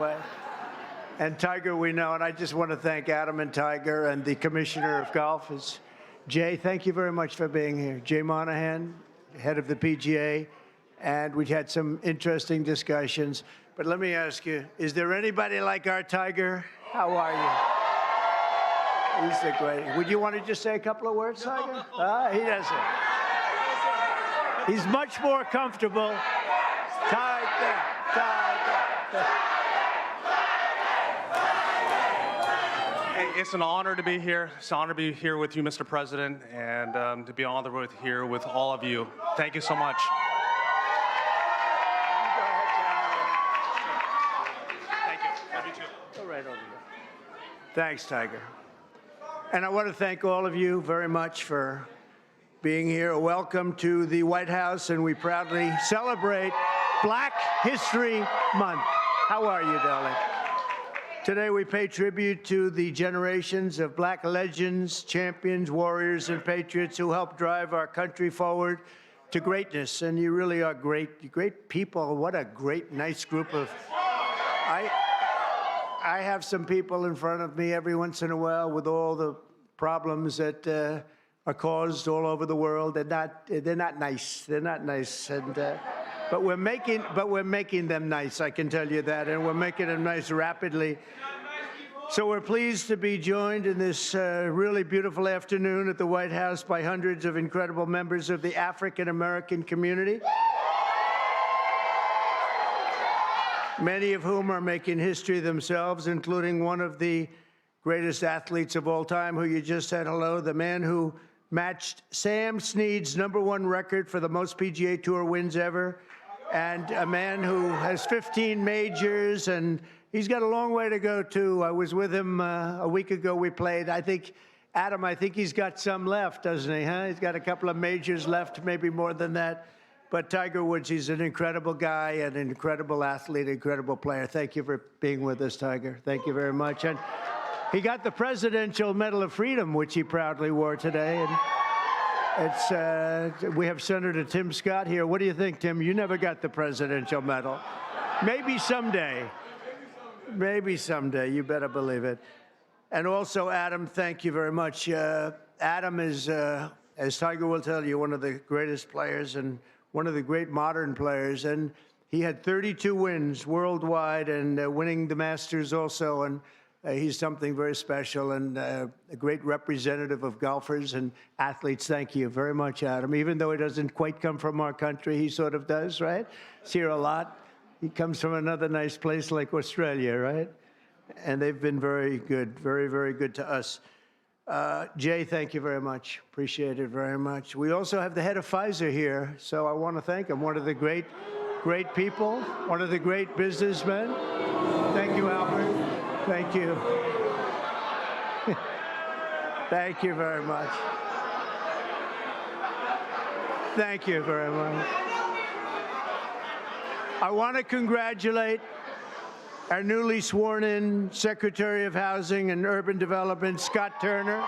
way. And Tiger, we know, and I just want to thank Adam and Tiger and the Commissioner of Golf. Jay, thank you very much for being here. Jay Monahan, head of the PGA, and we had some interesting discussions. But let me ask you, is there anybody like our Tiger? How are you? He's the great. Would you want to just say a couple of words, Tiger? He doesn't. He's much more comfortable. Tiger. It's an honor to be here. It's an honor to be here with you, Mr. President, and to be on the road here with all of you. Thank you so much. Thank you. Love you too. Go right over here. Thanks, Tiger. And I want to thank all of you very much for being here. Welcome to the White House, and we proudly celebrate Black History Month. How are you, darling? Today we pay tribute to the generations of black legends, champions, warriors, and patriots who helped drive our country forward to greatness. And you really are great people. What a great, nice group of... I have some people in front of me every once in a while with all the problems that are caused all over the world. They're not nice. They're not nice. And but we're making them nice, I can tell you that, and we're making them nice rapidly. So we're pleased to be joined in this really beautiful afternoon at the White House by hundreds of incredible members of the African American community, many of whom are making history themselves, including one of the greatest athletes of all time, who you just said hello, the man who matched Sam Snead's #1 record for the most PGA Tour wins ever, and a man who has 15 majors, and he's got a long way to go, too. I was with him a week ago. We played. Adam, I think he's got some left, doesn't he, huh? He's got a couple of majors left, maybe more than that. But Tiger Woods, he's an incredible guy, an incredible athlete, incredible player. Thank you for being with us, Tiger. Thank you very much. And he got the Presidential Medal of Freedom, which he proudly wore today. And we have Senator Tim Scott here. What do you think, Tim? You never got the Presidential Medal. Maybe someday. Maybe someday. You better believe it. And also, Adam, thank you very much. Adam is, as Tiger will tell you, one of the greatest players and one of the great modern players. And he had 32 wins worldwide and winning the Masters also. And he's something very special and a great representative of golfers and athletes. Thank you very much, Adam. Even though he doesn't quite come from our country, he sort of does, right? He's here a lot. He comes from another nice place like Australia, right? And they've been very good, very, very good to us. Jay, thank you very much. Appreciate it very much. We also have the head of Pfizer here, so I want to thank him. One of the great people, one of the great businessmen. Thank you, Albert. Thank you. Thank you very much. Thank you very much. I want to congratulate our newly sworn-in Secretary of Housing and Urban Development, Scott Turner.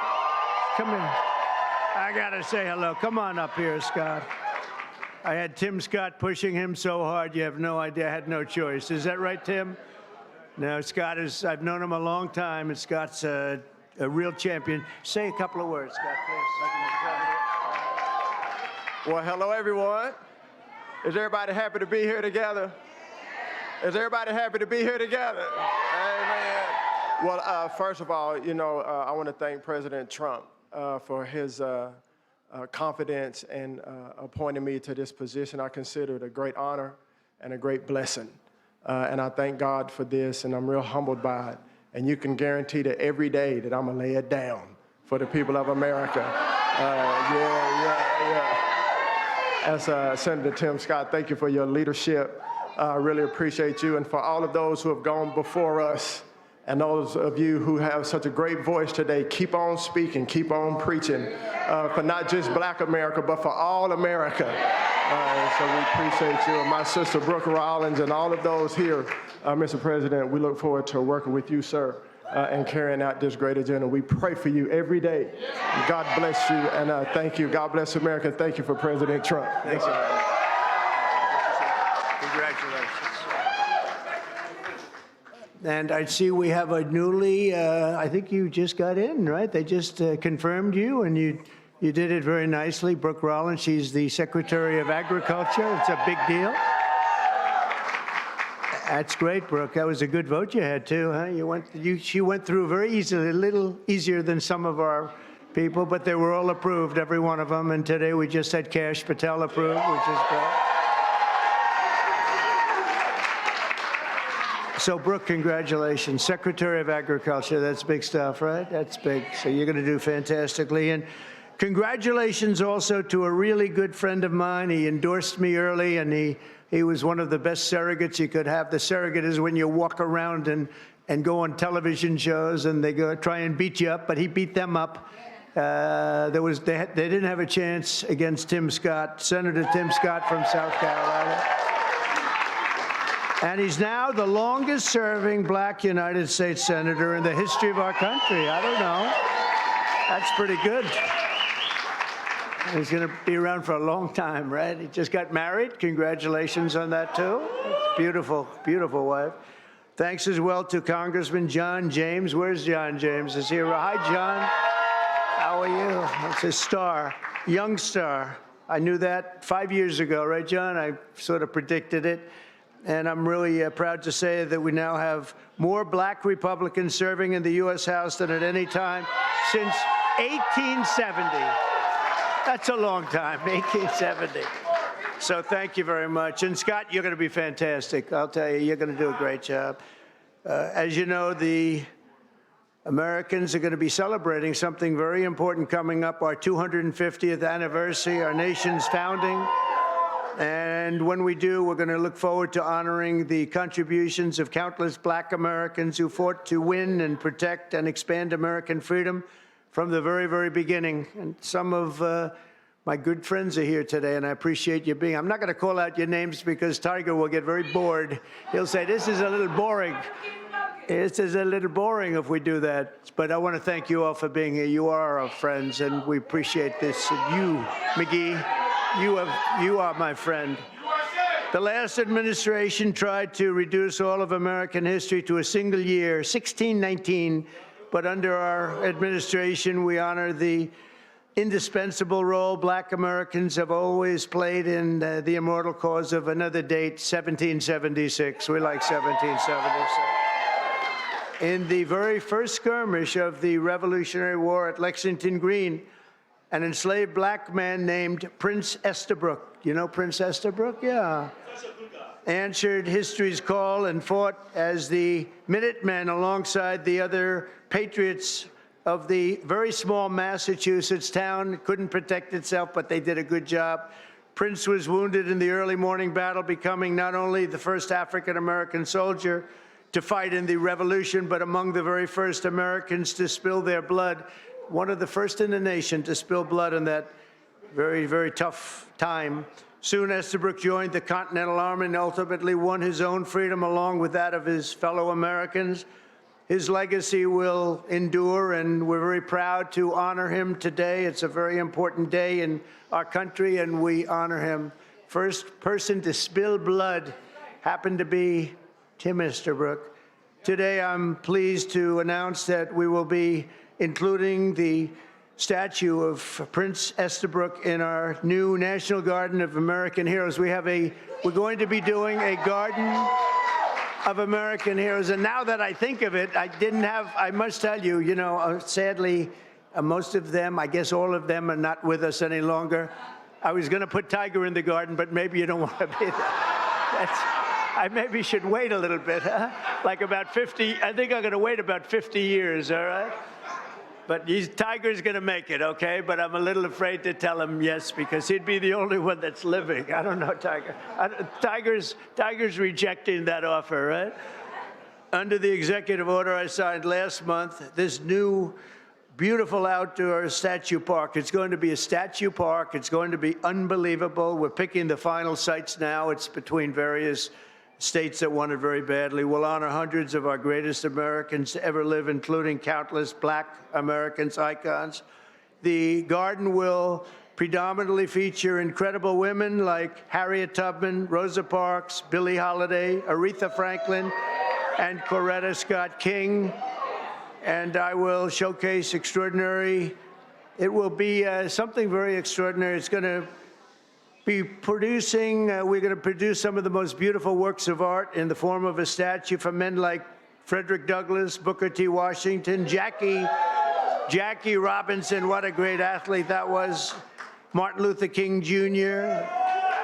Come in. I got to say hello. Come on up here, Scott. I had Tim Scott pushing him so hard, you have no idea. I had no choice. Is that right, Tim? No, Scott is, I've known him a long time, and Scott's a real champion. Say a couple of words, Scott, please. Well, hello, everyone. Is everybody happy to be here together? Is everybody happy to be here together? Amen. Well, first of all, I want to thank President Trump for his confidence and appointing me to this position. I consider it a great honor and a great blessing. And I thank God for this, and I'm real humbled by it. And you can guarantee that every day that I'm going to lay it down for the people of America. As Senator Tim Scott, thank you for your leadership. I really appreciate you. And for all of those who have gone before us, and those of you who have such a great voice today, keep on speaking, keep on preaching for not just Black America, but for all America. So we appreciate you. And my sister, Brooke Rollins, and all of those here, Mr. President, we look forward to working with you, sir, and carrying out this great agenda. We pray for you every day. God bless you, and thank you. God bless America, and thank you for President Trump. Thanks, Congratulations. And I see we have a newly, I think you just got in, right? They just confirmed you, and you did it very nicely. Brooke Rollins, she's the Secretary of Agriculture. It's a big deal. That's great, Brooke. That was a good vote you had, too, huh? She went through very easily, a little easier than some of our people, but they were all approved, every one of them. And today we just had Kash Patel approved, which is great. So, Brooke, congratulations. Secretary of Agriculture, that's big stuff, right? That's big. So you're going to do fantastically. And congratulations also to a really good friend of mine. He endorsed me early, and he was one of the best surrogates you could have. The surrogate is when you walk around and go on television shows, and they go try and beat you up, but he beat them up. They didn't have a chance against Tim Scott, Senator Tim Scott from South Carolina. And he's now the longest-serving black United States senator in the history of our country. I don't know. That's pretty good. He's going to be around for a long time, right? He just got married. Congratulations on that, too. That's beautiful, beautiful wife. Thanks as well to Congressman John James. Where's John James? Is he here? Hi, John. How are you? That's a star, young star. I knew that 5 years ago, right, John? I sort of predicted it. And I'm really proud to say that we now have more black Republicans serving in the U.S. House than at any time since 1870. That's a long time, 1870. So thank you very much. And Scott, you're going to be fantastic. I'll tell you, you're going to do a great job. As you know, the Americans are going to be celebrating something very important coming up, our 250th anniversary, our nation's founding. And when we do, we're going to look forward to honoring the contributions of countless black Americans who fought to win and protect and expand American freedom from the very, very beginning. And some of my good friends are here today, and I appreciate you being. I'm not going to call out your names because Tiger will get very bored. He'll say, this is a little boring. This is a little boring if we do that. But I want to thank you all for being here. You are our friends, and we appreciate this. And you, McGee, you are my friend. The last administration tried to reduce all of American history to a single year, 1619. But under our administration, we honor the indispensable role black Americans have always played in the immortal cause of another date, 1776. We like 1776. In the very first skirmish of the Revolutionary War at Lexington Green, an enslaved black man named Prince Estabrook, you know Prince Estabrook? Yeah. Answered history's call and fought as the Minutemen alongside the other patriots of the very small Massachusetts town. Couldn't protect itself, but they did a good job. Prince was wounded in the early morning battle, becoming not only the first African-American soldier to fight in the Revolution, but among the very first Americans to spill their blood. One of the first in the nation to spill blood in that very, very tough time. Soon Estabrook joined the Continental Army and ultimately won his own freedom along with that of his fellow Americans. His legacy will endure, and we're very proud to honor him today. It's a very important day in our country, and we honor him. First person to spill blood happened to be Tim Estabrook. Today, I'm pleased to announce that we will be including the statue of Prince Estabrook in our new National Garden of American Heroes. We're going to be doing a Garden of American Heroes. And now that I think of it, I must tell you, sadly, most of them, I guess all of them are not with us any longer. I was going to put Tiger in the garden, but maybe you don't want to be there. I maybe should wait a little bit, huh? Like about 50, I think I'm going to wait about 50 years, all right? But Tiger's going to make it, okay? But I'm a little afraid to tell him yes, because he'd be the only one that's living. I don't know, Tiger. Tiger's rejecting that offer, right? Under the executive order I signed last month, this new beautiful outdoor statue park. It's going to be a statue park. It's going to be unbelievable. We're picking the final sites now. It's between various states that want it very badly. We'll honor hundreds of our greatest Americans to ever live, including countless black Americans, icons. The garden will predominantly feature incredible women like Harriet Tubman, Rosa Parks, Billie Holiday, Aretha Franklin, and Coretta Scott King. And I will showcase extraordinary. It will be something very extraordinary. It's going to be producing, we're going to produce some of the most beautiful works of art in the form of a statue from men like Frederick Douglass, Booker T. Washington, Jackie Robinson, what a great athlete that was, Martin Luther King Jr.,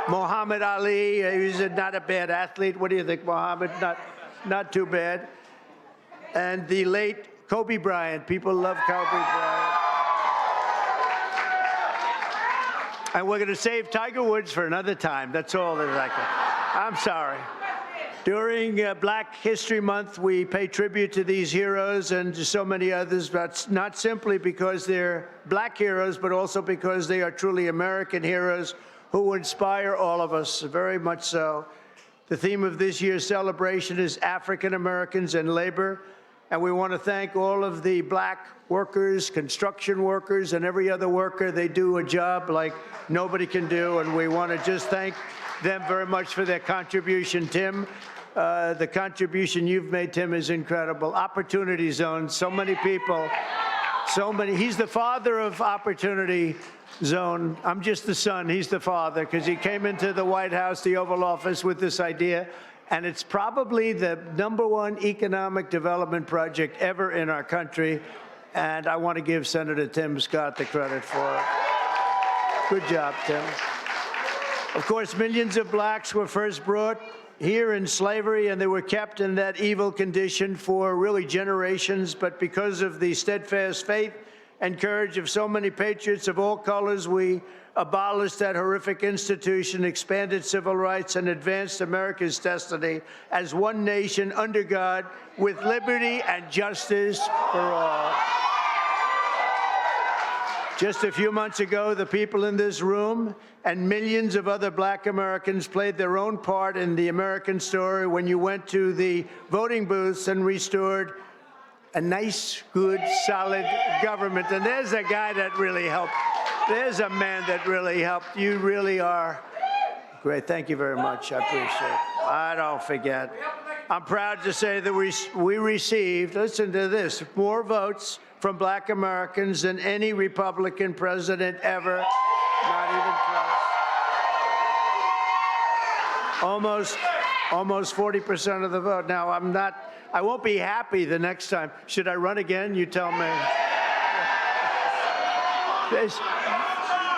Muhammad Ali, he's not a bad athlete. What do you think, Muhammad? Not too bad. And the late Kobe Bryant. People love Kobe Bryant. And we're going to save Tiger Woods for another time. That's all that I can. I'm sorry. During Black History Month, we pay tribute to these heroes and to so many others, but not simply because they're black heroes, but also because they are truly American heroes who inspire all of us, very much so. The theme of this year's celebration is African Americans and labor, and we want to thank all of the black workers, construction workers, and every other worker. They do a job like nobody can do, and we want to just thank them very much for their contribution. Tim, the contribution you've made, Tim, is incredible. Opportunity Zone, so many people, so many. He's the father of Opportunity Zone. I'm just the son. He's the father, because he came into the White House, the Oval Office, with this idea, and it's probably the #1 economic development project ever in our country, and I want to give Senator Tim Scott the credit for it. Good job, Tim. Of course, millions of blacks were first brought here in slavery, and they were kept in that evil condition for really generations. But because of the steadfast faith and courage of so many patriots of all colors, we abolished that horrific institution, expanded civil rights, and advanced America's destiny as one nation under God, with liberty and justice for all. Just a few months ago, the people in this room and millions of other black Americans played their own part in the American story when you went to the voting booths and restored a nice, good, solid government. And there's a guy that really helped. There's a man that really helped. You really are great. Thank you very much. I appreciate it. I don't forget. I'm proud to say that we received, listen to this, more votes from black Americans than any Republican president ever. Not even close. Almost 40% of the vote. Now, I won't be happy the next time. Should I run again? You tell me.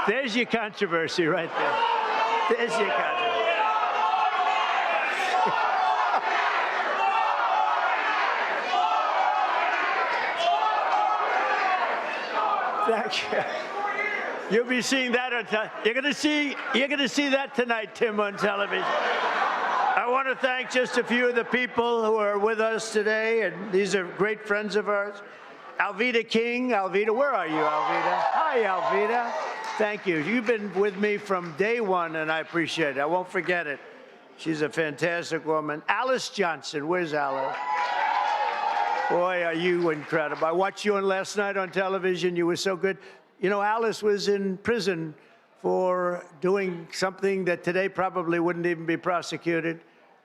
There's your controversy right there. There's your controversy. Thank you. You'll be seeing that on you're going to see that tonight, Tim, on television. I want to thank just a few of the people who are with us today, and these are great friends of ours. Alveda King. Alveda, where are you, Alveda? Hi, Alveda. Thank you. You've been with me from day one, and I appreciate it. I won't forget it. She's a fantastic woman. Alice Johnson. Where's Alice? Boy, are you incredible. I watched you on last night on television. You were so good. You know, Alice was in prison for doing something that today probably wouldn't even be prosecuted.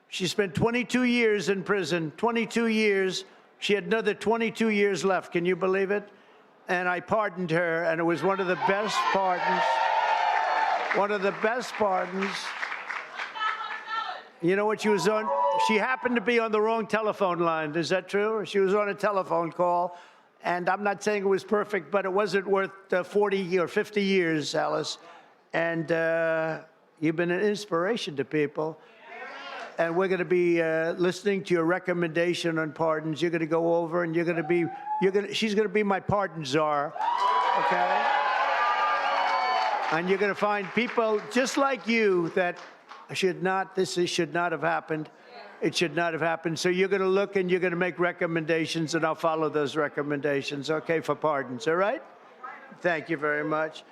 She spent 22 years in prison, 22 years. She had another 22 years left. Can you believe it? And I pardoned her, and it was one of the best pardons. One of the best pardons. You know what she was on? She happened to be on the wrong telephone line. Is that true? She was on a telephone call, and I'm not saying it was perfect, but it wasn't worth 40 or 50 years, Alice. And you've been an inspiration to people. And we're going to be listening to your recommendation on pardons. You're going to go over, and she's going to be my pardon czar, okay? And you're going to find people just like you that should not have happened. It should not have happened. So you're going to look and you're going to make recommendations, and I'll follow those recommendations, okay, for pardons, all right? Thank you very much.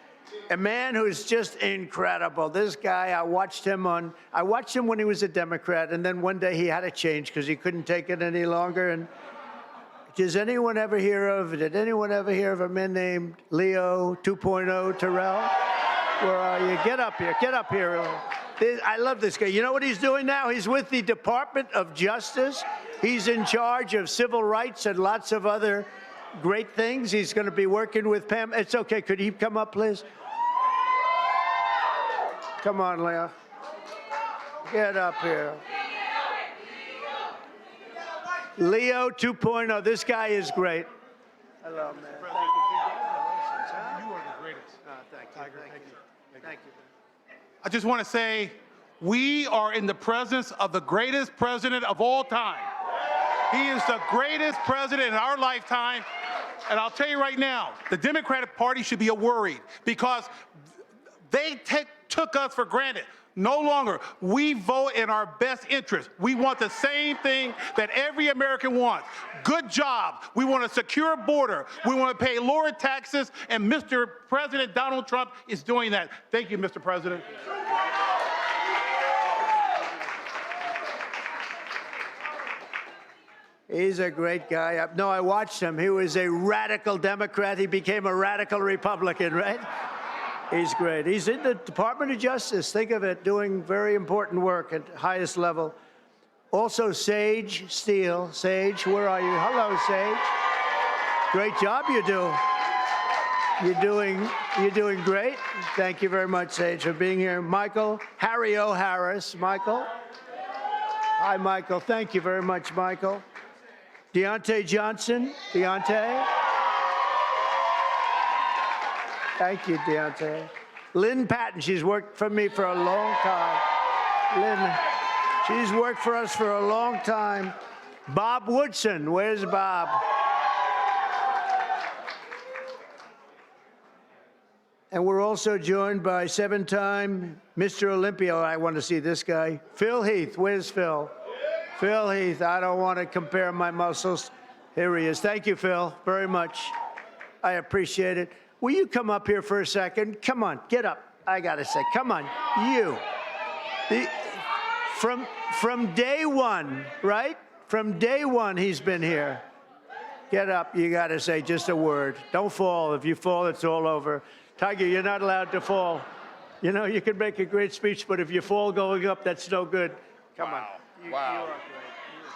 A man who's just incredible. This guy, I watched him when he was a Democrat, and then one day he had to change because he couldn't take it any longer. And did anyone ever hear of a man named Leo 2.0 Terrell? Where are you? Get up here. I love this guy. You know what he's doing now? He's with the Department of Justice. He's in charge of civil rights and lots of other great things. He's going to be working with Pam. It's okay. Could he come up, please? Come on, Leo. Get up here. Leo 2.0. This guy is great. Hello, man. Thank you. Congratulations, huh? You are the greatest. Thank you. Tiger, Thank you. Thank you. I just want to say, we are in the presence of the greatest president of all time. He is the greatest president in our lifetime. And I'll tell you right now, the Democratic Party should be worried because they took us for granted. No longer. We vote in our best interest. We want the same thing that every American wants. Good job. We want a secure border. We want to pay lower taxes, and Mr. President Donald Trump is doing that. Thank you, Mr. President. He's a great guy. No, I watched him. He was a radical Democrat. He became a radical Republican, right? He's great. He's in the Department of Justice. Think of it, doing very important work at highest level. Also, Sage Steele. Sage, where are you? Hello, Sage. Great job you do. You're doing great. Thank you very much, Sage, for being here. Michael, Harry O. Harris. Michael. Hi, Michael. Thank you very much, Michael. Deontay Johnson. Deontay. Thank you, Deontay. Lynn Patton, she's worked for me for a long time. Lynn, she's worked for us for a long time. Bob Woodson, where's Bob? And we're also joined by seven-time Mr. Olympia. I want to see this guy. Phil Heath, where's Phil? Phil Heath, I don't want to compare my muscles. Here he is. Thank you, Phil, very much. I appreciate it. Will you come up here for a second? Come on, get up. I got to say, come on, you. From day one, right? From day one, he's been here. Get up, you got to say just a word. Don't fall. If you fall, it's all over. Tiger, you're not allowed to fall. You know, you can make a great speech, but if you fall going up, that's no good. Come on. Wow.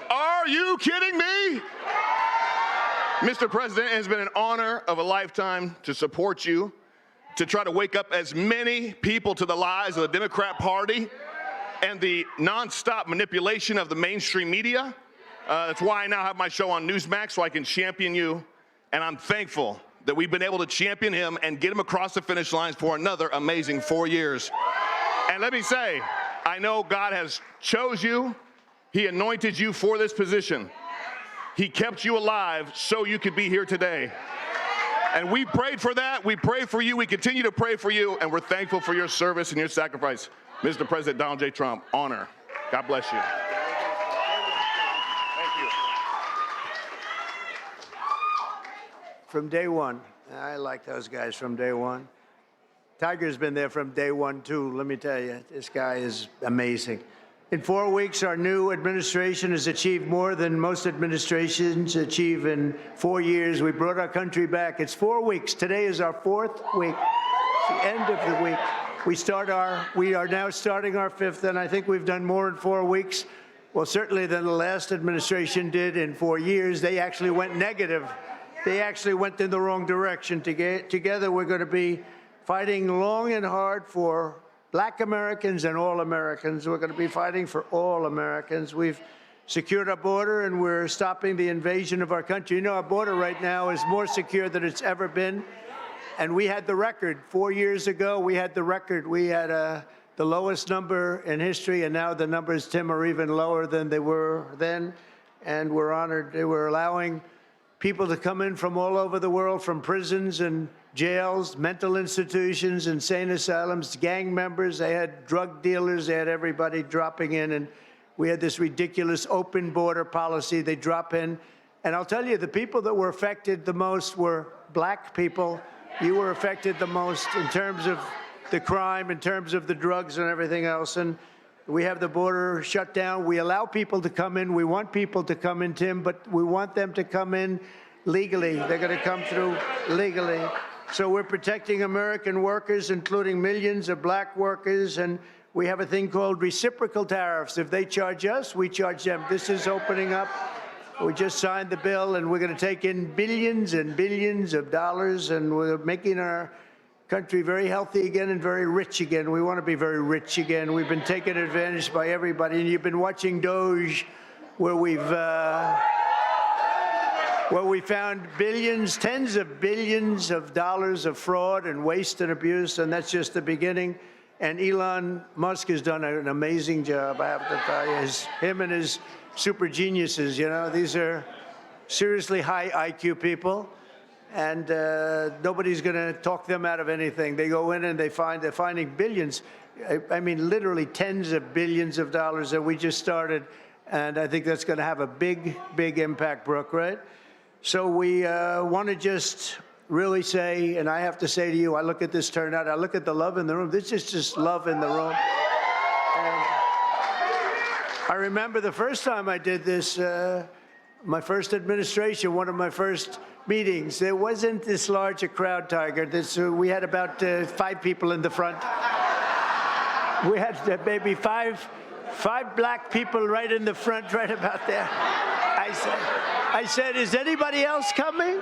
Are you kidding me? Mr. President, it has been an honor of a lifetime to support you, to try to wake up as many people to the lies of the Democrat Party and the nonstop manipulation of the mainstream media. That's why I now have my show on Newsmax, so I can champion you, and I'm thankful that we've been able to champion him and get him across the finish line for another amazing 4 years. And let me say, I know God has chose you. He anointed you for this position. He kept you alive so you could be here today. And we prayed for that. We pray for you. We continue to pray for you. And we're thankful for your service and your sacrifice. Mr. President Donald J. Trump, honor. God bless you. Thank you. From day one. I like those guys from day one. Tiger's been there from day one, too. Let me tell you, this guy is amazing. In 4 weeks, our new administration has achieved more than most administrations achieve in 4 years. We brought our country back. It's 4 weeks. Today is our 4th week. It's the end of the week. We are now starting our 5th, and I think we've done more in 4 weeks. Well, certainly than the last administration did in 4 years. They actually went negative. They actually went in the wrong direction. Together, we're going to be fighting long and hard for Black Americans and all Americans. We're going to be fighting for all Americans. We've secured our border, and we're stopping the invasion of our country. You know, our border right now is more secure than it's ever been. And we had the record. 4 years ago, we had the record. We had the lowest number in history, and now the numbers, Tim, are even lower than they were then. And we're honored. They were allowing people to come in from all over the world, from prisons and jails, mental institutions, insane asylums, gang members. They had drug dealers. They had everybody dropping in. And we had this ridiculous open border policy. They drop in. And I'll tell you, the people that were affected the most were Black people. You were affected the most in terms of the crime, in terms of the drugs and everything else. And we have the border shut down. We allow people to come in. We want people to come in, Tim, but we want them to come in legally. They're going to come through legally. So we're protecting American workers, including millions of Black workers, and We have a thing called reciprocal tariffs. If they charge us, we charge them. This is opening up. We just signed the bill, and we're going to take in billions and billions of dollars, and we're making our country very healthy again and very rich again. We want to be very rich again. We've been taken advantage by everybody, and you've been watching Doge, where we found billions, tens of billions of dollars of fraud and waste and abuse, and that's just the beginning. And Elon Musk has done an amazing job, I have to tell you. Him and his super geniuses, you know, these are seriously high IQ people, and nobody's going to talk them out of anything. They go in and they're finding billions. I mean, literally tens of billions of dollars that we just started, and I think that's going to have a big, big impact, Brooke, right? So we want to just really say, and I have to say to you, I look at this turnout, I look at the love in the room. This is just love in the room. And I remember the first time I did this, my first administration, one of my first meetings, there wasn't this large a crowd, Tiger. We had about 5 people in the front. We had maybe five black people right in the front, right about there. I said, is anybody else coming?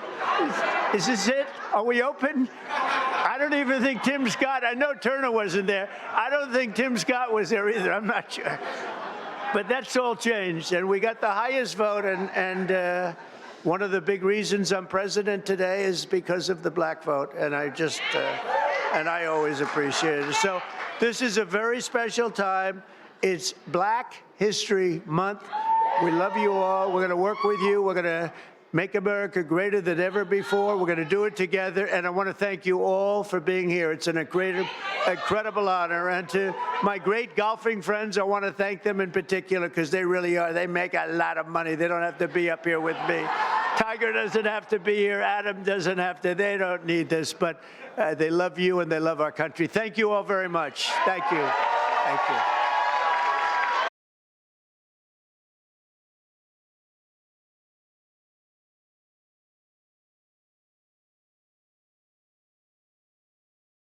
Is this it? Are we open? I don't even think Tim Scott, I know Turner wasn't there. I don't think Tim Scott was there either. I'm not sure. But that's all changed, and we got the highest vote, and one of the big reasons I'm president today is because of the black vote, and and I always appreciate it. So this is a very special time. It's Black History Month. We love you all. We're going to work with you. We're going to make America greater than ever before. We're going to do it together. And I want to thank you all for being here. It's an incredible honor. And to my great golfing friends, I want to thank them in particular because they really are. They make a lot of money. They don't have to be up here with me. Tiger doesn't have to be here. Adam doesn't have to. They don't need this. But they love you and they love our country. Thank you all very much. Thank you. Thank you.